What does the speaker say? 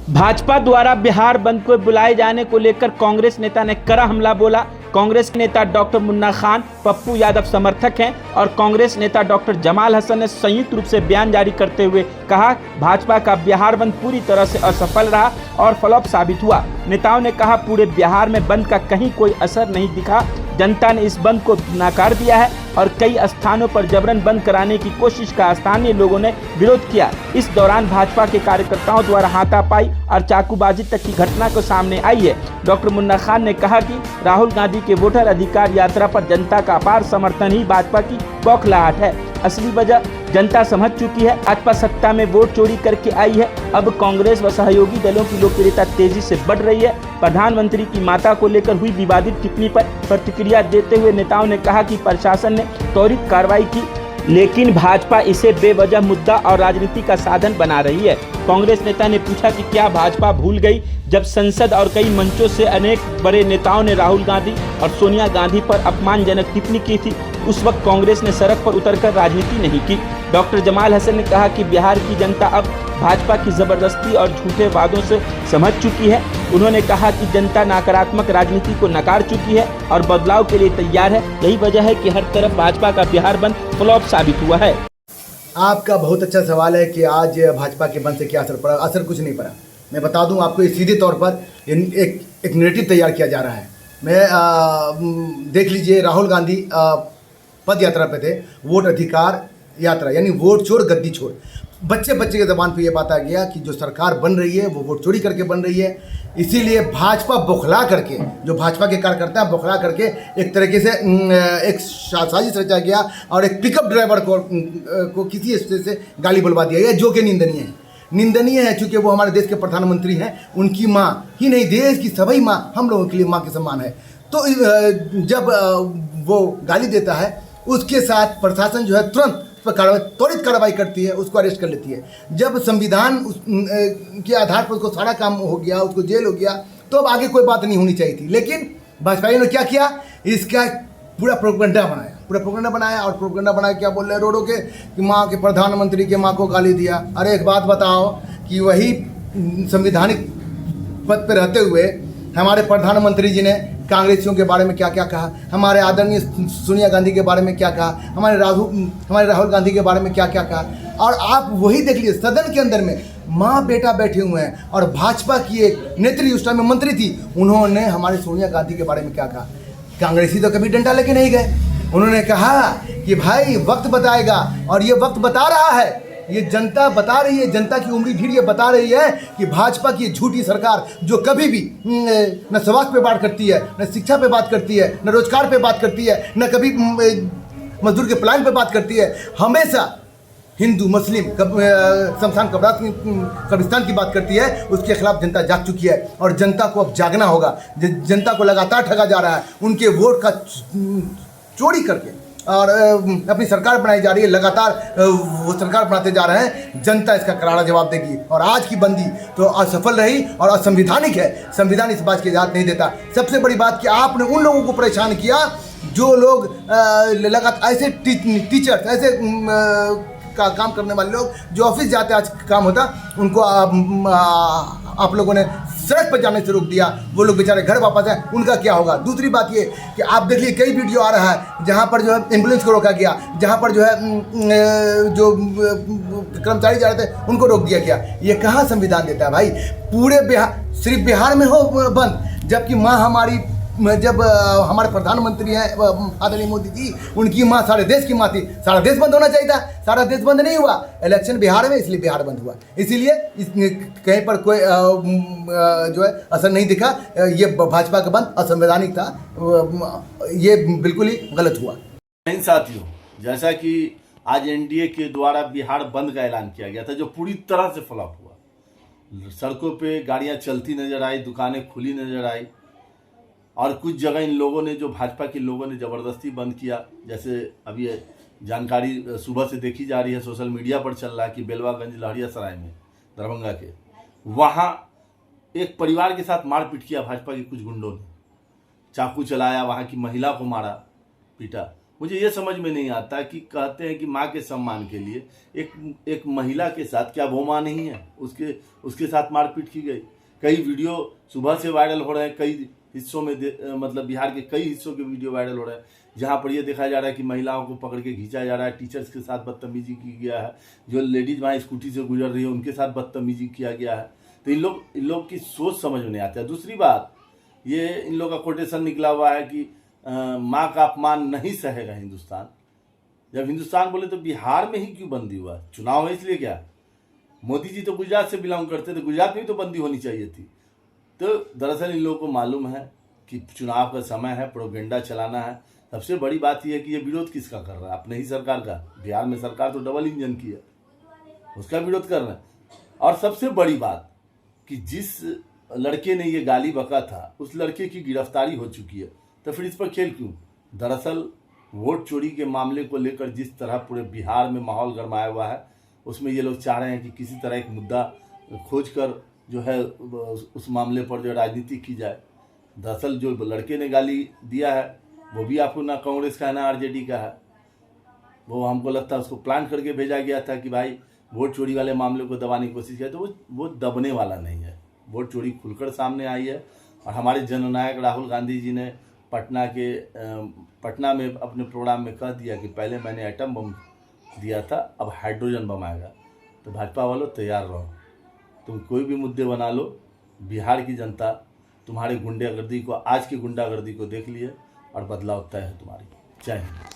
भाजपा द्वारा बिहार बंद को बुलाए जाने को लेकर कांग्रेस नेता ने कड़ा हमला बोला। कांग्रेस नेता डॉक्टर मुन्ना खान पप्पू यादव समर्थक हैं और कांग्रेस नेता डॉक्टर जमाल हसन ने संयुक्त रूप से बयान जारी करते हुए कहा, भाजपा का बिहार बंद पूरी तरह से असफल रहा और फ्लॉप साबित हुआ। नेताओं ने कहा, पूरे बिहार में बंद का कहीं कोई असर नहीं दिखा। जनता ने इस बंद को नकार दिया है और कई स्थानों पर जबरन बंद कराने की कोशिश का स्थानीय लोगों ने विरोध किया। इस दौरान भाजपा के कार्यकर्ताओं द्वारा हाथापाई और चाकूबाजी तक की घटना को सामने आई है। डॉक्टर मुन्ना खान ने कहा कि राहुल गांधी के वोटर अधिकार यात्रा पर जनता का अपार समर्थन ही भाजपा की बौखलाहट है। असली वजह जनता समझ चुकी है। भाजपा सत्ता में वोट चोरी करके आई है। अब कांग्रेस व सहयोगी दलों की लोकप्रियता तेजी से बढ़ रही है। प्रधानमंत्री की माता को लेकर हुई विवादित टिप्पणी पर प्रतिक्रिया देते हुए नेताओं ने कहा कि प्रशासन ने त्वरित कार्रवाई की, लेकिन भाजपा इसे बेवजह मुद्दा और राजनीति का साधन बना रही है। कांग्रेस नेता ने पूछा कि क्या भाजपा भूल गई जब संसद और कई मंचों से अनेक बड़े नेताओं ने राहुल गांधी और सोनिया गांधी पर अपमानजनक टिप्पणी की थी। उस वक्त कांग्रेस ने सड़क पर उतरकर राजनीति नहीं की। डॉक्टर जमाल हसन ने कहा कि बिहार की जनता अब भाजपा की जबरदस्ती और झूठे वादों से समझ चुकी है। उन्होंने कहा कि जनता नकारात्मक राजनीति को नकार चुकी है और बदलाव के लिए तैयार है। यही वजह है कि हर तरफ भाजपा का बिहार बंद फ्लॉप साबित हुआ है। आपका बहुत अच्छा सवाल है कि आज भाजपा के बंद से क्या असर पड़ा। असर कुछ नहीं पड़ा। मैं बता दूं आपको, सीधे तौर पर एक नैरेटिव तैयार किया जा रहा है। मैं देख लीजिए, राहुल गांधी पद यात्रा पे थे, वोट अधिकार यात्रा, यानी वोट चोर गद्दी छोड़। बच्चे के ज़बान पे ये बात आ गया कि जो सरकार बन रही है वो वोट चोरी करके बन रही है। इसीलिए भाजपा बौखला करके, जो भाजपा के कार्यकर्ता हैं बौखला करके एक तरीके से एक साजिश रचा गया और एक पिकअप ड्राइवर को किसी स्टेज से गाली बुलवा दिया गया, जो कि निंदनीय है। चूँकि वो हमारे देश के प्रधानमंत्री हैं, उनकी माँ ही नहीं, देश की सभी माँ हम लोगों के लिए माँ के समान है। तो जब वो गाली देता है, उसके साथ प्रशासन जो है तुरंत त्वरित कार्रवाई करती है, उसको अरेस्ट कर लेती है। जब संविधान के आधार पर उसको सारा काम हो गया, उसको जेल हो गया, तो अब आगे कोई बात नहीं होनी चाहिए थी। लेकिन भाजपाइयों ने क्या किया, इसका पूरा प्रोपेगेंडा बनाया और प्रोपेगेंडा बना क्या बोल रहे हैं रोडों के कि माँ के प्रधानमंत्री के माँ को गाली दिया। अरे एक बात बताओ कि वही संविधानिक पद पर रहते हुए हमारे प्रधानमंत्री जी ने कांग्रेसियों के बारे में क्या क्या कहा, हमारे आदरणीय सोनिया गांधी के बारे में क्या कहा, हमारे राहुल गांधी के बारे में क्या क्या कहा। और आप वही देख लीजिए, सदन के अंदर में माँ बेटा बैठे हुए हैं और भाजपा की एक नेत्री उस टाइम में मंत्री थी, उन्होंने हमारे सोनिया गांधी के बारे में क्या कहा। कांग्रेसी तो कभी डंडा लेके नहीं गए। उन्होंने कहा कि भाई वक्त बताएगा, और ये वक्त बता रहा है, ये जनता बता रही है, जनता की उंगली भीड़ ये बता रही है कि भाजपा की झूठी सरकार जो कभी भी न स्वास्थ्य पे बात करती है, न शिक्षा पे बात करती है, न रोजगार पे बात करती है, न कभी मजदूर के प्लान पे बात करती है, हमेशा हिंदू मुस्लिम शमशान कब्रिस्तान की बात करती है, उसके खिलाफ जनता जाग चुकी है। और जनता को अब जागना होगा। जनता को लगातार ठगा जा रहा है, उनके वोट का चोरी करके और अपनी सरकार बनाई जा रही है। लगातार वो सरकार बनाते जा रहे हैं। जनता इसका करारा जवाब देगी। और आज की बंदी तो असफल रही और असंवैधानिक है। संविधान इस बात की इजाज़त नहीं देता। सबसे बड़ी बात कि आपने उन लोगों को परेशान किया जो लोग लगातार ऐसे टीचर्स, ऐसे का काम करने वाले लोग जो ऑफिस जाते आज काम होता, उनको आप लोगों ने सड़क पर जाने से रोक दिया। वो लोग बेचारे घर वापस आए, उनका क्या होगा। दूसरी बात ये कि आप देखिए कई वीडियो आ रहा है जहाँ पर जो है एम्बुलेंस को रोका गया, जहाँ पर जो है जो कर्मचारी जा रहे थे उनको रोक दिया गया। ये कहाँ संविधान देता है भाई। पूरे बिहार, सिर्फ बिहार में हो बंद, जबकि माँ हमारी, जब हमारे प्रधानमंत्री हैं आदरणीय मोदी जी, उनकी माँ सारे देश की माँ थी। सारा देश बंद होना चाहिए था, सारा देश बंद नहीं हुआ। इलेक्शन बिहार में, इसलिए बिहार बंद हुआ। इसीलिए कहीं पर कोई जो है असर नहीं दिखा। ये भाजपा का बंद असंवैधानिक था, ये बिल्कुल ही गलत हुआ। नहीं साथियों, जैसा कि आज एनडीए के द्वारा बिहार बंद का ऐलान किया गया था, जो पूरी तरह से फ्लॉप हुआ। सड़कों पे गाड़ियां चलती नजर आई, दुकानें खुली नजर आई, और कुछ जगह इन लोगों ने, जो भाजपा के लोगों ने ज़बरदस्ती बंद किया। जैसे अभी जानकारी सुबह से देखी जा रही है, सोशल मीडिया पर चल रहा है कि बेलवागंज लहरियासराय में, दरभंगा के, वहाँ एक परिवार के साथ मारपीट किया भाजपा के कुछ गुंडों ने, चाकू चलाया, वहाँ की महिला को मारा पीटा। मुझे ये समझ में नहीं आता कि कहते हैं कि माँ के सम्मान के लिए एक महिला के साथ, क्या वो माँ नहीं है? उसके साथ मारपीट की गई। कई वीडियो सुबह से वायरल हो रहे हैं, कई हिस्सों में मतलब बिहार के कई हिस्सों के वीडियो वायरल हो रहे हैं, जहाँ पर ये देखा जा रहा है कि महिलाओं को पकड़ के खींचा जा रहा है, टीचर्स के साथ बदतमीजी की गया है, जो लेडीज वहाँ स्कूटी से गुजर रही है उनके साथ बदतमीजी किया गया है। तो इन लोग की सोच समझ में नहीं आता है। दूसरी बात, ये इन लोग का कोटेशन निकला हुआ है कि माँ का अपमान नहीं सहेगा हिंदुस्तान। जब हिंदुस्तान बोले तो बिहार में ही क्यों बंदी हुआ? चुनाव है इसलिए क्या? मोदी जी तो गुजरात से बिलोंग करते थे, गुजरात में भी तो बंदी होनी चाहिए थी। तो दरअसल इन लोगों को मालूम है कि चुनाव का समय है, प्रोपेगेंडा चलाना है। सबसे बड़ी बात यह है कि ये विरोध किसका कर रहा है? अपने ही सरकार का। बिहार में सरकार तो डबल इंजन की है, उसका विरोध कर रहे हैं। और सबसे बड़ी बात कि जिस लड़के ने ये गाली बका था, उस लड़के की गिरफ्तारी हो चुकी है, तो फिर इस पर खेल क्यों? दरअसल वोट चोरी के मामले को लेकर जिस तरह पूरे बिहार में माहौल गरमाया हुआ है, उसमें ये लोग चाह रहे हैं कि किसी तरह एक मुद्दा खोज कर जो है उस मामले पर जो राजनीति की जाए। दरअसल जो लड़के ने गाली दिया है वो भी आपको ना कांग्रेस का है ना आरजेडी का है। वो हमको लगता है उसको प्लान करके भेजा गया था कि भाई वोट चोरी वाले मामले को दबाने की कोशिश किया, तो वो दबने वाला नहीं है। वोट चोरी खुलकर सामने आई है और हमारे जननायक राहुल गांधी जी ने पटना में अपने प्रोग्राम में कह दिया कि पहले मैंने एटम बम दिया था, अब हाइड्रोजन बम आएगा। तो भाजपा वालों तैयार रहो, तुम कोई भी मुद्दे बना लो। बिहार की जनता तुम्हारे गुंडागर्दी को, आज की गुंडागर्दी को देख लिए और बदलाव तय है तुम्हारी। जय हिंद।